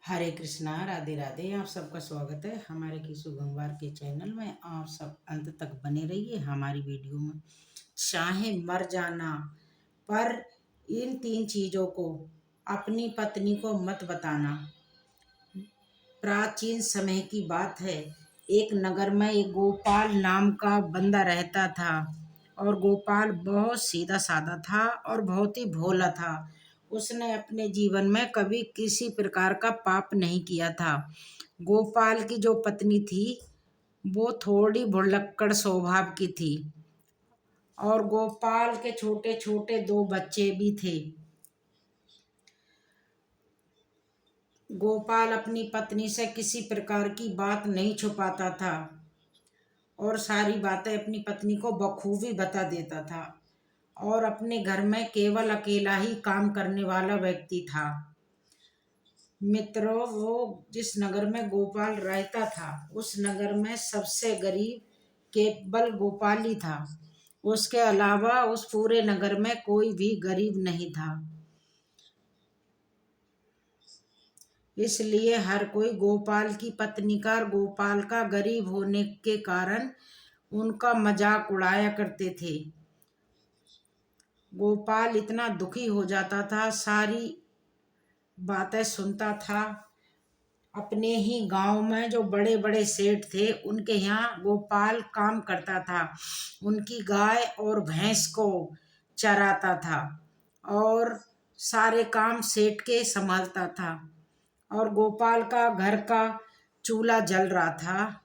हरे कृष्णा, राधे राधे। आप सबका स्वागत है हमारे किशु गंगवार के चैनल में। आप सब अंत तक बने रहिए हमारी वीडियो में। चाहे मर जाना, पर इन 3 चीज़ों को अपनी पत्नी को मत बताना। प्राचीन समय की बात है। एक नगर में एक गोपाल नाम का बंदा रहता था, और गोपाल बहुत सीधा साधा था और बहुत ही भोला था। उसने अपने जीवन में कभी किसी प्रकार का पाप नहीं किया था। गोपाल की जो पत्नी थी वो थोड़ी भुलक्कड़ स्वभाव की थी, और गोपाल के छोटे छोटे 2 बच्चे भी थे। गोपाल अपनी पत्नी से किसी प्रकार की बात नहीं छुपाता था, और सारी बातें अपनी पत्नी को बखूबी बता देता था, और अपने घर में केवल अकेला ही काम करने वाला व्यक्ति था। मित्रों, वो जिस नगर में गोपाल रहता था उस नगर में सबसे गरीब केवल गोपाल ही था। उसके अलावा उस पूरे नगर में कोई भी गरीब नहीं था। इसलिए हर कोई गोपाल की पत्नी का और गोपाल का गरीब होने के कारण उनका मजाक उड़ाया करते थे। गोपाल इतना दुखी हो जाता था, सारी बातें सुनता था। अपने ही गांव में जो बड़े बड़े सेठ थे उनके यहाँ गोपाल काम करता था। उनकी गाय और भैंस को चराता था, और सारे काम सेठ के संभालता था। और गोपाल का घर का चूल्हा जल रहा था।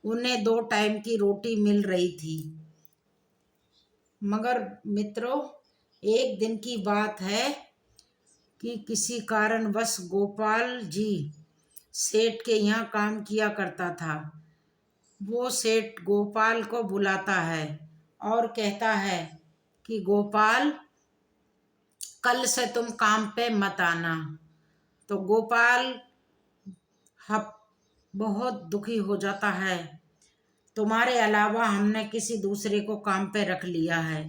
उन्हें 2 टाइम की रोटी मिल रही थी। मगर मित्रों, एक दिन की बात है कि किसी कारणवश गोपाल जी सेठ के यहाँ काम किया करता था। वो सेठ गोपाल को बुलाता है और कहता है कि गोपाल, कल से तुम काम पे मत आना। तो गोपाल हप बहुत दुखी हो जाता है। तुम्हारे अलावा हमने किसी दूसरे को काम पे रख लिया है,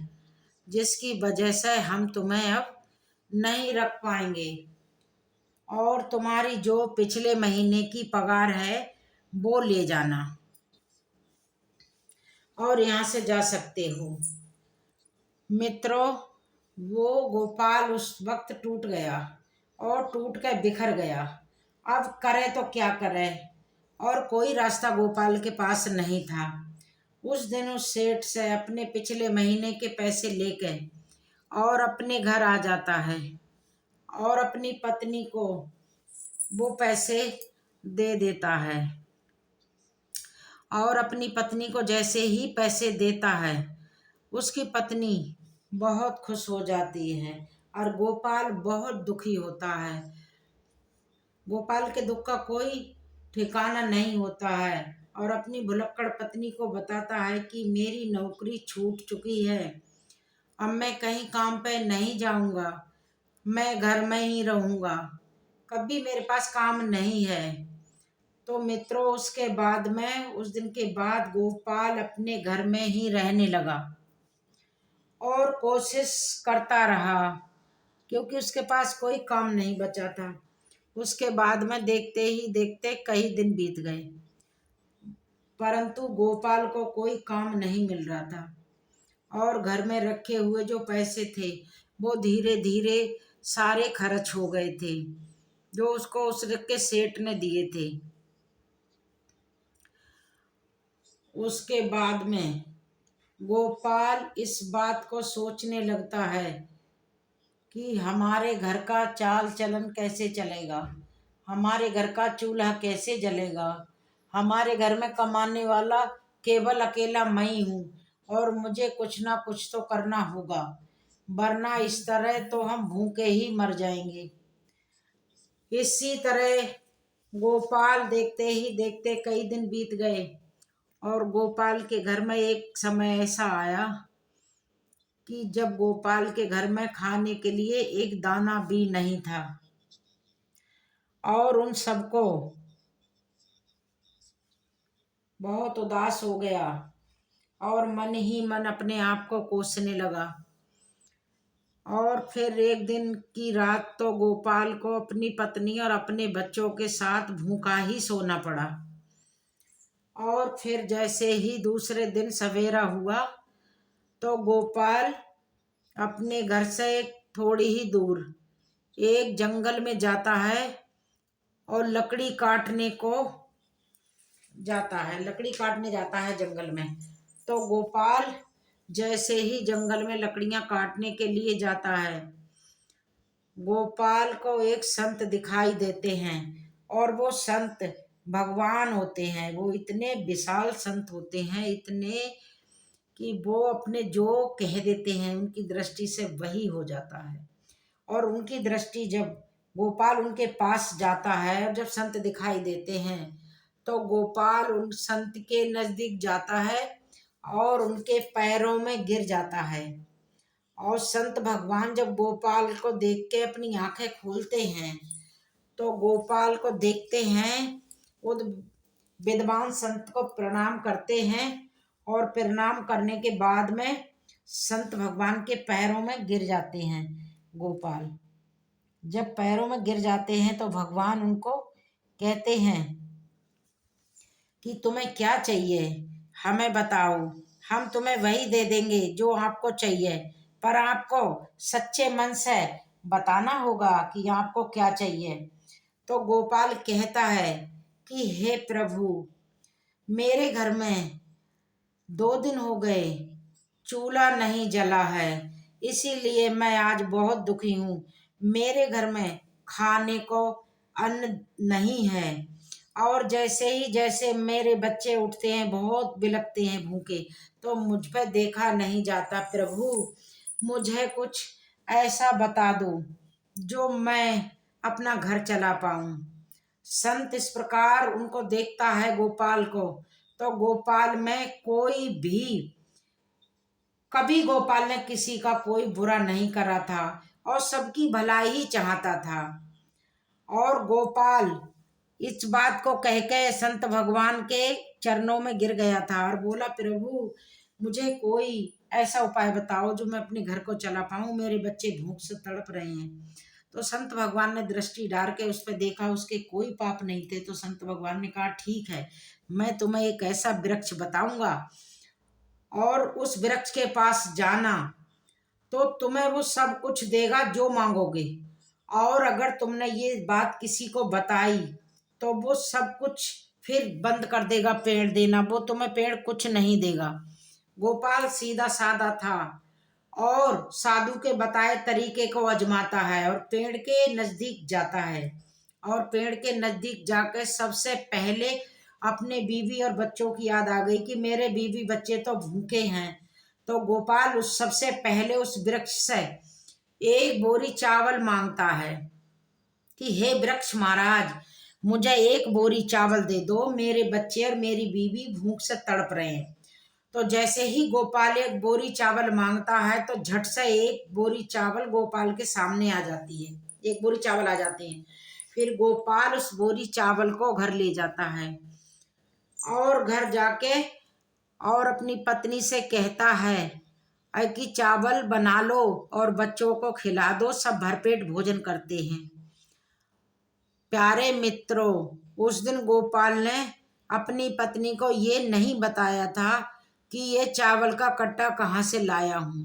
जिसकी वजह से हम तुम्हें अब नहीं रख पाएंगे, और तुम्हारी जो पिछले महीने की पगार है वो ले जाना, और यहाँ से जा सकते हो। मित्रों, वो गोपाल उस वक्त टूट गया और टूट कर बिखर गया। अब करे तो क्या करे, और कोई रास्ता गोपाल के पास नहीं था। उस दिन उस सेठ से अपने पिछले महीने के पैसे लेकर और अपने घर आ जाता है, और अपनी पत्नी को वो पैसे दे देता है। और अपनी पत्नी को जैसे ही पैसे देता है, उसकी पत्नी बहुत खुश हो जाती है, और गोपाल बहुत दुखी होता है। गोपाल के दुख का कोई ठिकाना नहीं होता है, और अपनी भुलक्कड़ पत्नी को बताता है कि मेरी नौकरी छूट चुकी है, अब मैं कहीं काम पे नहीं जाऊंगा, मैं घर में ही रहूंगा, कभी मेरे पास काम नहीं है। तो मित्रों, उसके बाद में उस दिन के बाद गोपाल अपने घर में ही रहने लगा, और कोशिश करता रहा, क्योंकि उसके पास कोई काम नहीं बचा था। उसके बाद में देखते ही देखते कई दिन बीत गए, परंतु गोपाल को कोई काम नहीं मिल रहा था, और घर में रखे हुए जो पैसे थे वो धीरे धीरे सारे खर्च हो गए थे, जो उसको उसके सेठ ने दिए थे। उसके बाद में गोपाल इस बात को सोचने लगता है कि हमारे घर का चाल चलन कैसे चलेगा, हमारे घर का चूल्हा कैसे जलेगा। हमारे घर में कमाने वाला केवल अकेला मैं ही हूँ, और मुझे कुछ ना कुछ तो करना होगा, वरना इस तरह तो हम भूखे ही मर जाएंगे। इसी तरह गोपाल देखते ही देखते कई दिन बीत गए, और गोपाल के घर में एक समय ऐसा आया कि जब गोपाल के घर में खाने के लिए एक दाना भी नहीं था, और उन सबको बहुत उदास हो गया, और मन ही मन अपने आप को कोसने लगा और फिर एक दिन की रात तो गोपाल को अपनी पत्नी और अपने बच्चों के साथ भूखा ही सोना पड़ा। और फिर जैसे ही दूसरे दिन सवेरा हुआ तो गोपाल अपने घर से थोड़ी ही दूर एक जंगल में जाता है और लकड़ी काटने जाता है जंगल में। तो गोपाल जैसे ही जंगल में लकड़ियां काटने के लिए जाता है, गोपाल को एक संत दिखाई देते हैं और वो संत भगवान होते हैं। वो इतने विशाल संत होते हैं, इतने कि वो अपने जो कह देते हैं उनकी दृष्टि से वही हो जाता है। और उनकी दृष्टि जब गोपाल उनके पास जाता है और जब संत दिखाई देते हैं तो गोपाल उन संत के नजदीक जाता है और उनके पैरों में गिर जाता है। और संत भगवान जब गोपाल को देख के अपनी आंखें खोलते हैं तो गोपाल को देखते हैं, वो विद्वान संत को प्रणाम करते हैं और प्रणाम करने के बाद में संत भगवान के पैरों में गिर जाते हैं। गोपाल जब पैरों में गिर जाते हैं तो भगवान उनको कहते हैं कि तुम्हें क्या चाहिए, हमें बताओ, हम तुम्हें वही दे देंगे जो आपको चाहिए, पर आपको सच्चे मन से बताना होगा कि आपको क्या चाहिए। तो गोपाल कहता है कि हे प्रभु, मेरे घर में 2 दिन हो गए चूल्हा नहीं जला है, इसीलिए मैं आज बहुत दुखी हूँ। मेरे घर में खाने को अन्न नहीं है और जैसे मेरे बच्चे उठते हैं बहुत बिलखते हैं भूखे, तो मुझ पे देखा नहीं जाता। प्रभु मुझे कुछ ऐसा बता दो जो मैं अपना घर चला पाऊं। संत इस प्रकार उनको देखता है गोपाल को, तो गोपाल में कोई भी, कभी गोपाल ने किसी का कोई बुरा नहीं करा था और सबकी भलाई ही चाहता था। और गोपाल इस बात को कह के संत भगवान के चरणों में गिर गया था और बोला, प्रभु मुझे कोई ऐसा उपाय बताओ जो मैं अपने घर को चला पाऊं, मेरे बच्चे भूख से तड़प रहे हैं। तो संत भगवान ने दृष्टि डाल के उस पर देखा, उसके कोई पाप नहीं थे। तो संत भगवान ने कहा, ठीक है, मैं तुम्हें एक ऐसा वृक्ष बताऊंगा और उस वृक्ष के पास जाना तो तुम्हें वो सब कुछ देगा जो मांगोगे, और अगर तुमने ये बात किसी को बताई तो वो सब कुछ फिर बंद कर देगा पेड़ देना, वो तुम्हें पेड़ कुछ नहीं देगा। गोपाल सीधा साधा था और साधु के बताए तरीके को आजमाता है और पेड़ के नजदीक जाता है। और पेड़ के नजदीक जाकर सबसे पहले अपने बीवी और बच्चों की याद आ गई कि मेरे बीवी बच्चे तो भूखे हैं। तो गोपाल उस सबसे पहले उस वृक्ष से एक बोरी चावल मांगता है कि हे वृक्ष महाराज, मुझे एक बोरी चावल दे दो, मेरे बच्चे और मेरी बीवी भूख से तड़प रहे हैं। तो जैसे ही गोपाल एक बोरी चावल मांगता है तो झट से एक बोरी चावल गोपाल के सामने आ जाती है, एक बोरी चावल आ जाते हैं। फिर गोपाल उस बोरी चावल को घर ले जाता है और घर जाके और अपनी पत्नी से कहता है कि चावल बना लो और बच्चों को खिला दो, सब भरपेट भोजन करते हैं। प्यारे मित्रों, उस दिन गोपाल ने अपनी पत्नी को ये नहीं बताया था कि ये चावल का कट्टा कहाँ से लाया हूँ,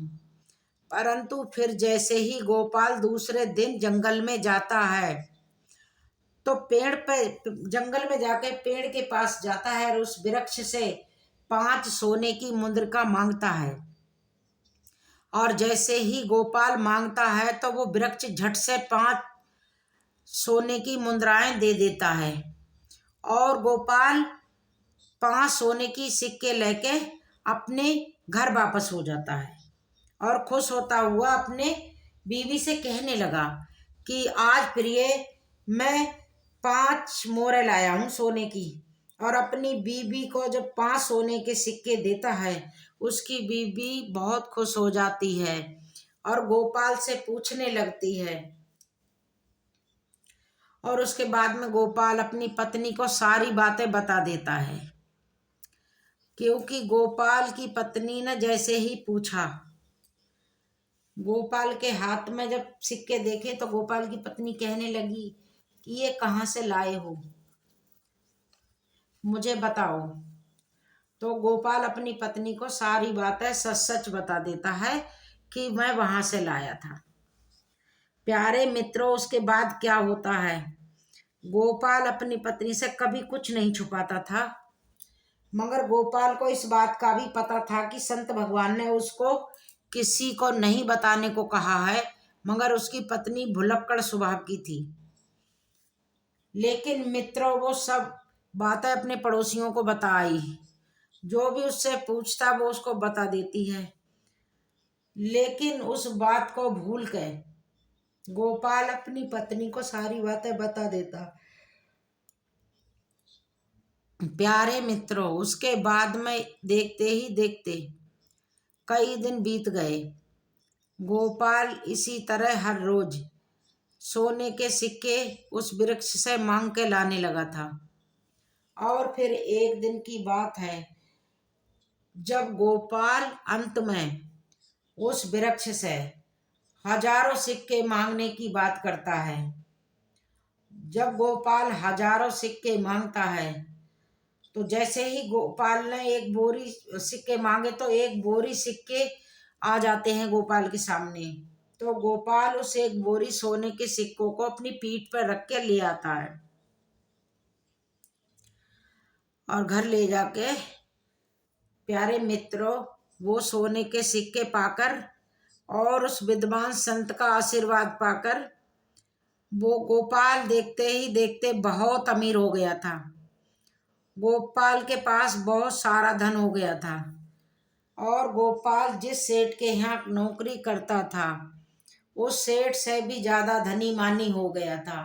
परंतु फिर जैसे ही गोपाल दूसरे दिन जंगल में जाता है तो पेड़ पे, जंगल में जाके पेड़ के पास जाता है और उस वृक्ष से 5 सोने की मुद्रिका मांगता है। और जैसे ही गोपाल मांगता है तो वो वृक्ष झट से 5 सोने की मुद्राएं दे देता है और गोपाल 5 सोने की सिक्के लेके अपने घर वापस हो जाता है और खुश होता हुआ अपने बीवी से कहने लगा कि आज प्रिय, मैं 5 मोहरें लाया हूँ सोने की। और अपनी बीवी को जब 5 सोने के सिक्के देता है, उसकी बीवी बहुत खुश हो जाती है और गोपाल से पूछने लगती है। और उसके बाद में गोपाल अपनी पत्नी को सारी बातें बता देता है, क्योंकि गोपाल की पत्नी ने जैसे ही पूछा, गोपाल के हाथ में जब सिक्के देखे तो गोपाल की पत्नी कहने लगी कि ये कहाँ से लाए हो, मुझे बताओ। तो गोपाल अपनी पत्नी को सारी बातें सच सच बता देता है कि मैं वहां से लाया था। प्यारे मित्रों, उसके बाद क्या होता है, गोपाल अपनी पत्नी से कभी कुछ नहीं छुपाता था, मगर गोपाल को इस बात का भी पता था कि संत भगवान ने उसको किसी को नहीं बताने को कहा है, मगर उसकी पत्नी भुलक्कड़ स्वभाव की थी। लेकिन मित्रों, वो सब बातें अपने पड़ोसियों को बताई, जो भी उससे पूछता वो उसको बता देती है। लेकिन उस बात को भूल कर गोपाल अपनी पत्नी को सारी बातें बता देता। प्यारे मित्रों, उसके बाद में देखते ही देखते कई दिन बीत गए। गोपाल इसी तरह हर रोज सोने के सिक्के उस वृक्ष से मांग के लाने लगा था। और फिर एक दिन की बात है, जब गोपाल अंत में उस वृक्ष से हजारों सिक्के मांगने की बात करता है। जब गोपाल हजारों सिक्के मांगता है तो जैसे ही गोपाल ने एक बोरी सिक्के मांगे तो एक बोरी सिक्के आ जाते हैं गोपाल के सामने। तो गोपाल उस एक बोरी सोने के सिक्कों को अपनी पीठ पर रख के ले आता है और घर ले जाके प्यारे मित्रों, वो सोने के सिक्के पाकर और उस विद्वान संत का आशीर्वाद पाकर वो गोपाल देखते ही देखते बहुत अमीर हो गया था। गोपाल के पास बहुत सारा धन हो गया था और गोपाल जिस सेठ के यहाँ नौकरी करता था उस सेठ से भी ज्यादा धनी मानी हो गया था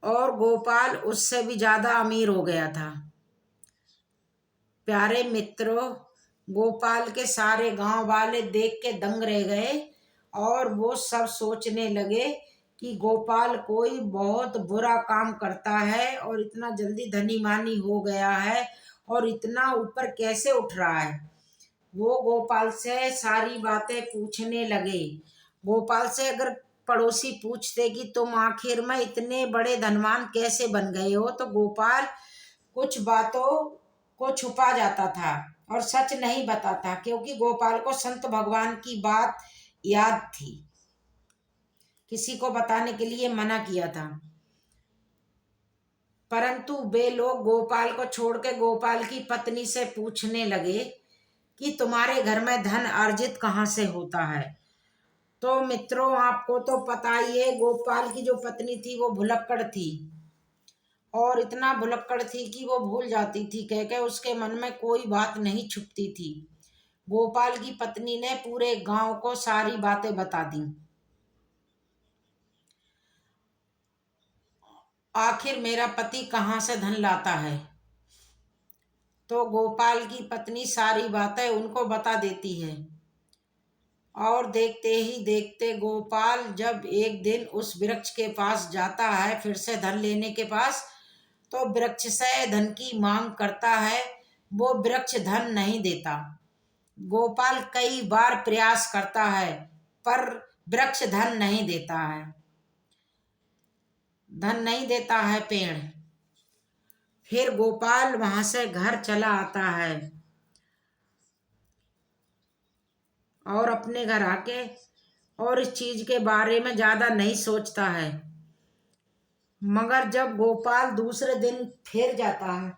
और गोपाल उससे भी ज्यादा अमीर हो गया था। प्यारे मित्रों, गोपाल के सारे गांव वाले देख के दंग रह गए और वो सब सोचने लगे कि गोपाल कोई बहुत बुरा काम करता है और इतना जल्दी धनी मानी हो गया है और इतना ऊपर कैसे उठ रहा है। वो गोपाल से सारी बातें पूछने लगे। गोपाल से अगर पड़ोसी पूछते कि तुम आखिर में इतने बड़े धनवान कैसे बन गए हो, तो गोपाल कुछ बातों को छुपा जाता था और सच नहीं बताता, क्योंकि गोपाल को संत भगवान की बात याद थी, किसी को बताने के लिए मना किया था। परंतु वे लोग गोपाल को छोड़ के गोपाल की पत्नी से पूछने लगे कि तुम्हारे घर में धन अर्जित कहाँ से होता है। तो मित्रों, आपको तो पता ही है, गोपाल की जो पत्नी थी वो भुलक्कड़ थी और इतना भुलक्कड़ थी कि वो भूल जाती थी, कह के उसके मन में कोई बात नहीं छुपती थी। गोपाल की पत्नी ने पूरे गांव को सारी बातें बता दी। आखिर मेरा पति कहाँ से धन लाता है। तो गोपाल की पत्नी सारी बातें उनको बता देती है और देखते ही देखते गोपाल जब एक दिन उस वृक्ष के पास जाता है फिर से धन लेने के पास, तो वृक्ष से धन की मांग करता है, वो वृक्ष धन नहीं देता। गोपाल कई बार प्रयास करता है पर वृक्ष धन नहीं देता है, धन नहीं देता है पेड़। फिर गोपाल वहां से घर चला आता है और अपने घर आके और इस चीज के बारे में ज्यादा नहीं सोचता है। मगर जब गोपाल दूसरे दिन फिर जाता है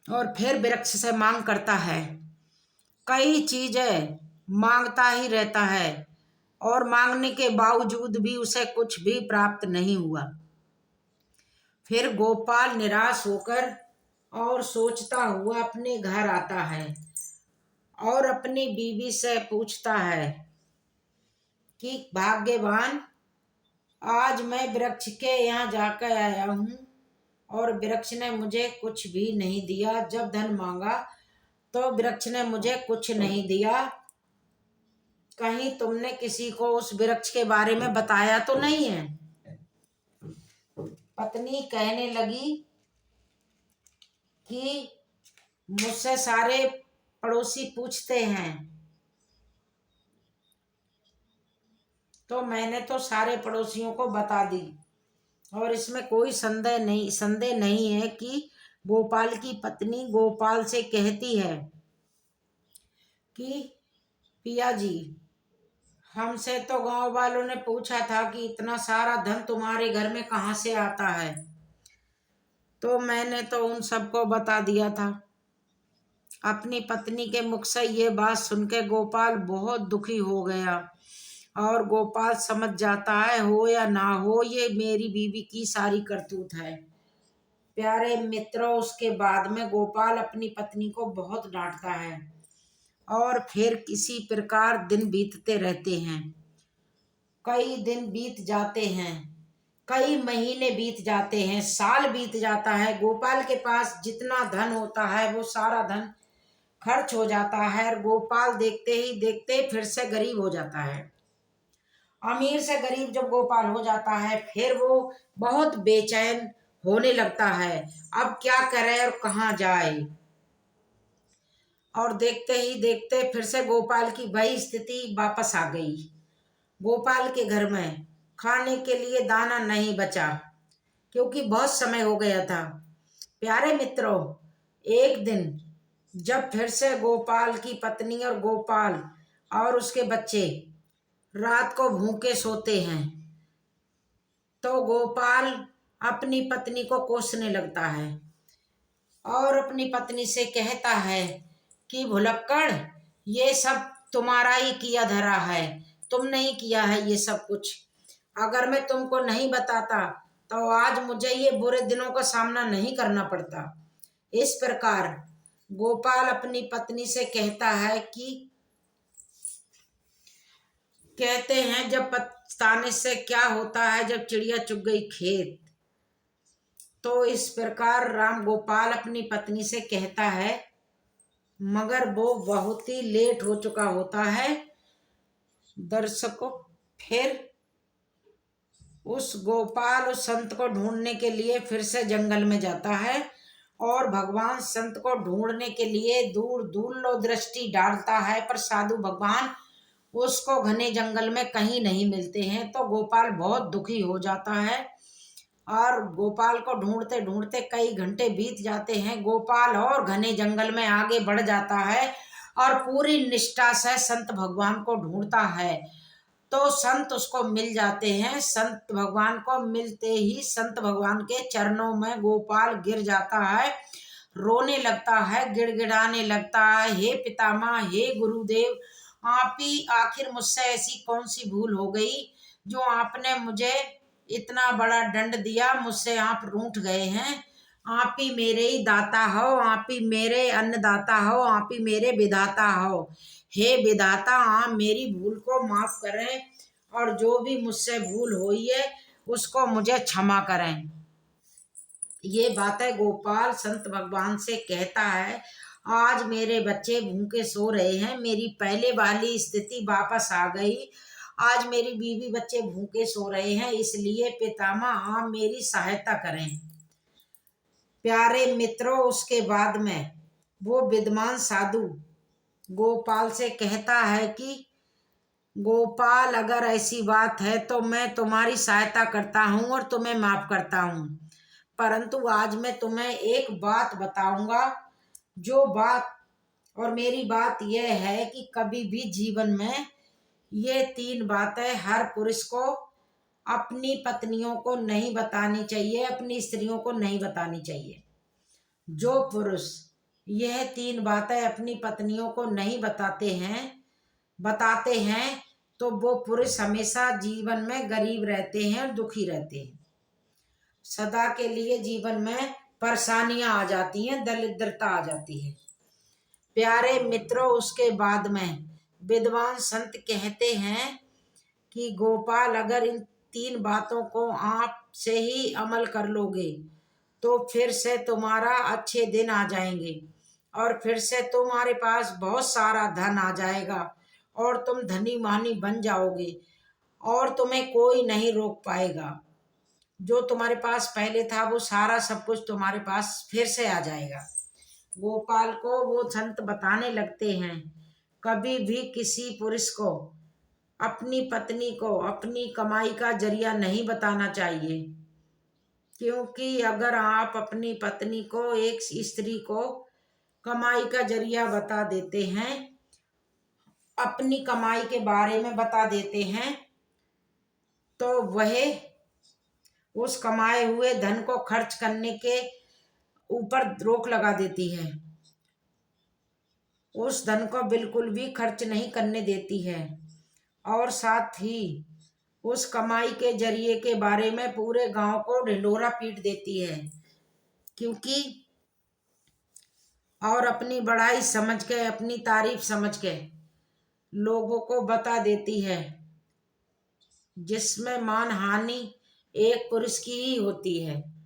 और फिर वृक्ष से मांग करता है, कई चीजें मांगता ही रहता है और मांगने के बावजूद भी उसे कुछ भी प्राप्त नहीं हुआ। फिर गोपाल निराश होकर और सोचता हुआ अपने घर आता है और अपनी बीवी से पूछता है कि भाग्यवान, आज मैं वृक्ष के यहाँ जाकर आया हूँ और वृक्ष ने मुझे कुछ भी नहीं दिया। जब धन मांगा तो वृक्ष ने मुझे कुछ नहीं दिया। कहीं तुमने किसी को उस वृक्ष के बारे में बताया तो नहीं है। पत्नी कहने लगी कि मुझसे सारे पड़ोसी पूछते हैं तो मैंने तो सारे पड़ोसियों को बता दी, और इसमें कोई संदेह नहीं है कि गोपाल की पत्नी गोपाल से कहती है कि पिया जी, हमसे तो गांव वालों ने पूछा था कि इतना सारा धन तुम्हारे घर में कहाँ से आता है, तो मैंने तो उन सबको बता दिया था। अपनी पत्नी के मुख से ये बात सुनकर गोपाल बहुत दुखी हो गया, और गोपाल समझ जाता है हो या ना हो, ये मेरी बीवी की सारी करतूत है। प्यारे मित्रों, उसके बाद में गोपाल अपनी पत्नी को बहुत डांटता है, और फिर किसी प्रकार दिन बीतते रहते हैं। कई दिन बीत जाते हैं, कई महीने बीत जाते हैं, साल बीत जाता है। गोपाल के पास जितना धन होता है वो सारा धन खर्च हो जाता है, और गोपाल देखते ही देखते फिर से गरीब हो जाता है। अमीर से गरीब जब गोपाल हो जाता है, फिर वो बहुत बेचैन होने लगता है, अब क्या करे और कहाँ जाए। और देखते ही देखते फिर से गोपाल की वही स्थिति वापस आ गई। गोपाल के घर में खाने के लिए दाना नहीं बचा, क्योंकि बहुत समय हो गया था। प्यारे मित्रों, एक दिन जब फिर से गोपाल की पत्नी और गोपाल और उसके बच्चे रात को भूखे सोते हैं, तो गोपाल अपनी पत्नी को कोसने लगता है और अपनी पत्नी से कहता है कि भुलक्कड़, ये सब तुम्हारा ही किया धरा है, तुमने ही किया है ये सब कुछ। अगर मैं तुमको नहीं बताता तो आज मुझे ये बुरे दिनों का सामना नहीं करना पड़ता। इस प्रकार गोपाल अपनी पत्नी से कहता है कि कहते हैं, जब पछताने से क्या होता है, जब चिड़िया चुग गई खेत। तो इस प्रकार राम गोपाल अपनी पत्नी से कहता है, मगर वो बहुत ही लेट हो चुका होता है। दर्शकों, फिर उस गोपाल उस संत को ढूंढने के लिए फिर से जंगल में जाता है, और भगवान संत को ढूंढने के लिए दूर दूर लो दृष्टि डालता है, पर साधु भगवान उसको घने जंगल में कहीं नहीं मिलते हैं। तो गोपाल बहुत दुखी हो जाता है, और गोपाल को ढूंढते ढूंढते कई घंटे बीत जाते हैं। गोपाल और घने जंगल में आगे बढ़ जाता है, और पूरी निष्ठा से संत भगवान को ढूंढता है। तो संत उसको मिल जाते हैं। संत भगवान को मिलते ही संत भगवान के चरणों में गोपाल गिर जाता है, रोने लगता है, गिड़गिड़ाने लगता है, हे पितामह, हे गुरुदेव, आप ही आखिर मुझसे ऐसी कौन सी भूल हो गई जो आपने मुझे इतना बड़ा दंड दिया, मुझसे आप रूठ गए हैं। आप ही मेरे ही दाता हो, आप ही मेरे अन्नदाता हो, आप ही मेरे विधाता हो। हे विधाता, आप मेरी भूल को माफ करें, और जो भी मुझसे भूल हुई है उसको मुझे क्षमा करें। ये बातें गोपाल संत भगवान से कहता है। आज मेरे बच्चे भूखे सो रहे हैं, मेरी पहले वाली स्थिति वापस आ गई। आज मेरी बीवी बच्चे भूखे सो रहे हैं, इसलिए पितामह आप मेरी सहायता करें। प्यारे मित्रों, उसके बाद में वो विद्वान साधु गोपाल से कहता है कि गोपाल, अगर ऐसी बात है तो मैं तुम्हारी सहायता करता हूँ और तुम्हें माफ करता हूँ, परंतु आज मैं तुम्हें एक बात बताऊंगा। जो बात, और मेरी बात यह है कि कभी भी जीवन में ये 3 बातें हर पुरुष को अपनी पत्नियों को नहीं बतानी चाहिए, अपनी स्त्रियों को नहीं बतानी चाहिए। जो पुरुष यह 3 बातें अपनी पत्नियों को नहीं बताते हैं, तो वो पुरुष हमेशा जीवन में गरीब रहते हैं और दुखी रहते हैं। सदा के लिए जीवन में परेशानियां आ जाती हैं, दरिद्रता आ जाती है। प्यारे मित्रों, उसके बाद में विद्वान संत कहते हैं कि गोपाल, अगर इन 3 बातों को आप से ही अमल कर लोगे तो फिर से तुम्हारा अच्छे दिन आ जाएंगे, और फिर से तुम्हारे पास बहुत सारा धन आ जाएगा, और तुम धनी मानी बन जाओगे, और तुम्हें कोई नहीं रोक पाएगा। जो तुम्हारे पास पहले था वो सारा सब कुछ तुम्हारे पास फिर से आ जाएगा। गोपाल को वो संत बताने लगते हैं, कभी भी किसी पुरुष को अपनी पत्नी को अपनी कमाई का जरिया नहीं बताना चाहिए, क्योंकि अगर आप अपनी पत्नी को, एक स्त्री को कमाई का जरिया बता देते हैं, अपनी कमाई के बारे में बता देते हैं, तो वह उस कमाए हुए धन को खर्च करने के ऊपर रोक लगा देती है, उस धन को बिल्कुल भी खर्च नहीं करने देती है, और साथ ही उस कमाई के जरिए के बारे में पूरे गांव को ढिंढोरा पीट देती है, क्योंकि और अपनी बड़ाई समझ के, अपनी तारीफ समझ के लोगों को बता देती है, जिसमें मान हानि एक पुरुष की ही होती है।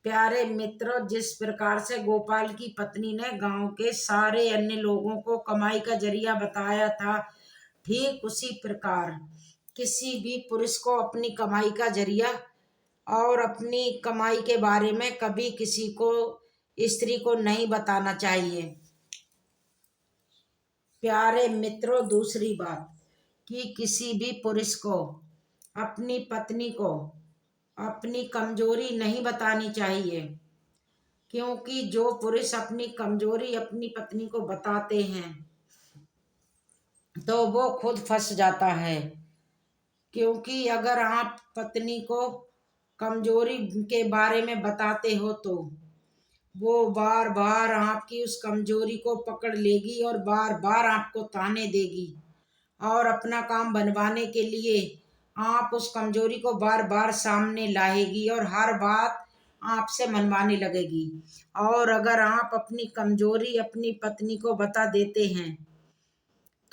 प्यारे मित्रों, जिस प्रकार से गोपाल की पत्नी ने गांव के सारे अन्य लोगों को कमाई का जरिया बताया था, ठीक उसी प्रकार किसी भी पुरुष को अपनी कमाई का जरिया और अपनी कमाई के बारे में कभी किसी को, स्त्री को नहीं बताना चाहिए। प्यारे मित्रों, दूसरी बात कि किसी भी पुरुष को अपनी पत्नी को अपनी कमजोरी नहीं बतानी चाहिए, क्योंकि जो पुरुष अपनी कमजोरी अपनी पत्नी को बताते हैं तो वो खुद फंस जाता है, क्योंकि अगर आप पत्नी को कमजोरी के बारे में बताते हो तो वो बार बार आपकी उस कमजोरी को पकड़ लेगी और बार बार आपको ताने देगी, और अपना काम बनवाने के लिए आप उस कमजोरी को बार बार सामने लाएगी और हर बात आपसे मनवाने लगेगी। और अगर आप अपनी कमजोरी अपनी पत्नी को बता देते हैं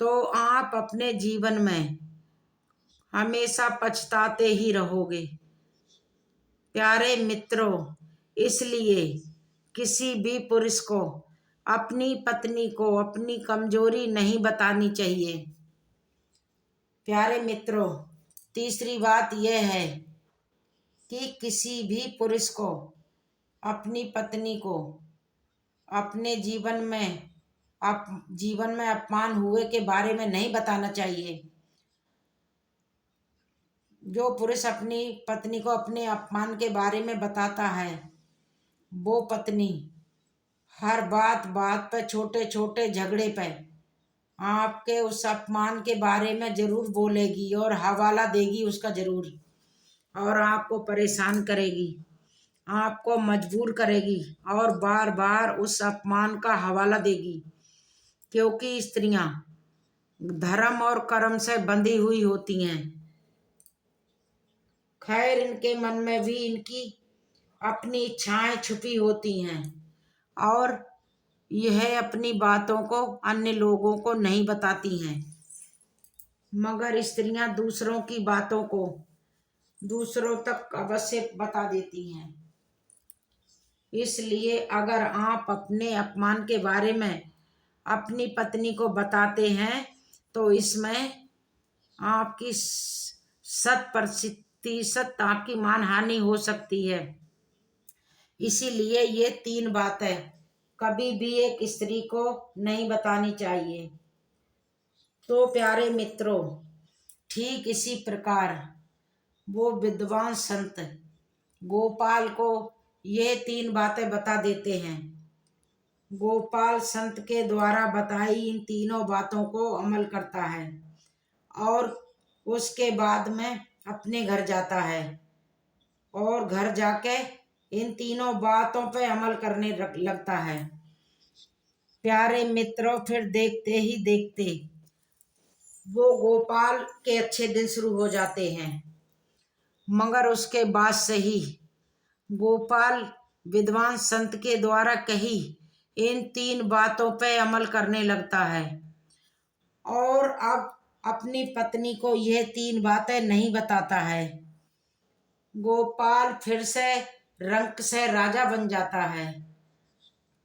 तो आप अपने जीवन में हमेशा पछताते ही रहोगे। प्यारे मित्रों, इसलिए किसी भी पुरुष को अपनी पत्नी को अपनी कमजोरी नहीं बतानी चाहिए। प्यारे मित्रों, तीसरी बात यह है कि किसी भी पुरुष को अपनी पत्नी को अपने जीवन में अपमान हुए के बारे में नहीं बताना चाहिए। जो पुरुष अपनी पत्नी को अपने अपमान के बारे में बताता है, वो पत्नी हर बात बात पर, छोटे छोटे झगड़े पे आपके उस अपमान के बारे में जरूर बोलेगी और हवाला देगी उसका जरूर, और आपको परेशान करेगी, आपको मजबूर करेगी और बार बार उस अपमान का हवाला देगी, क्योंकि स्त्रियां धर्म और कर्म से बंधी हुई होती हैं। खैर, इनके मन में भी इनकी अपनी इच्छाएं छुपी होती हैं और यह अपनी बातों को अन्य लोगों को नहीं बताती हैं, मगर स्त्रियां दूसरों की बातों को दूसरों तक अवश्य बता देती हैं। इसलिए अगर आप अपने अपमान के बारे में अपनी पत्नी को बताते हैं तो इसमें आपकी 100% आपकी मानहानि हो सकती है। इसीलिए ये 3 बातें कभी भी एक स्त्री को नहीं बतानी चाहिए। तो प्यारे मित्रों, ठीक इसी प्रकार वो विद्वान संत गोपाल को ये 3 बातें बता देते हैं। गोपाल संत के द्वारा बताई इन तीनों बातों को अमल करता है और उसके बाद में अपने घर जाता है और घर जाके इन तीनों बातों पे अमल करने लगता है। प्यारे मित्रों, फिर देखते ही देखते वो गोपाल के अच्छे दिन शुरू हो जाते हैं, मगर उसके बाद से ही गोपाल विद्वान संत के द्वारा कही इन 3 बातों पे अमल करने लगता है और अब अपनी पत्नी को यह 3 बातें नहीं बताता है। गोपाल फिर से रंक से राजा बन जाता है।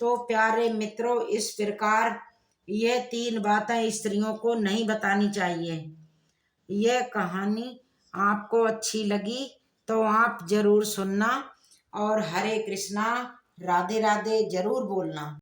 तो प्यारे मित्रों, इस प्रकार यह 3 बातें स्त्रियों को नहीं बतानी चाहिए। यह कहानी आपको अच्छी लगी तो आप जरूर सुनना और हरे कृष्णा, राधे राधे जरूर बोलना।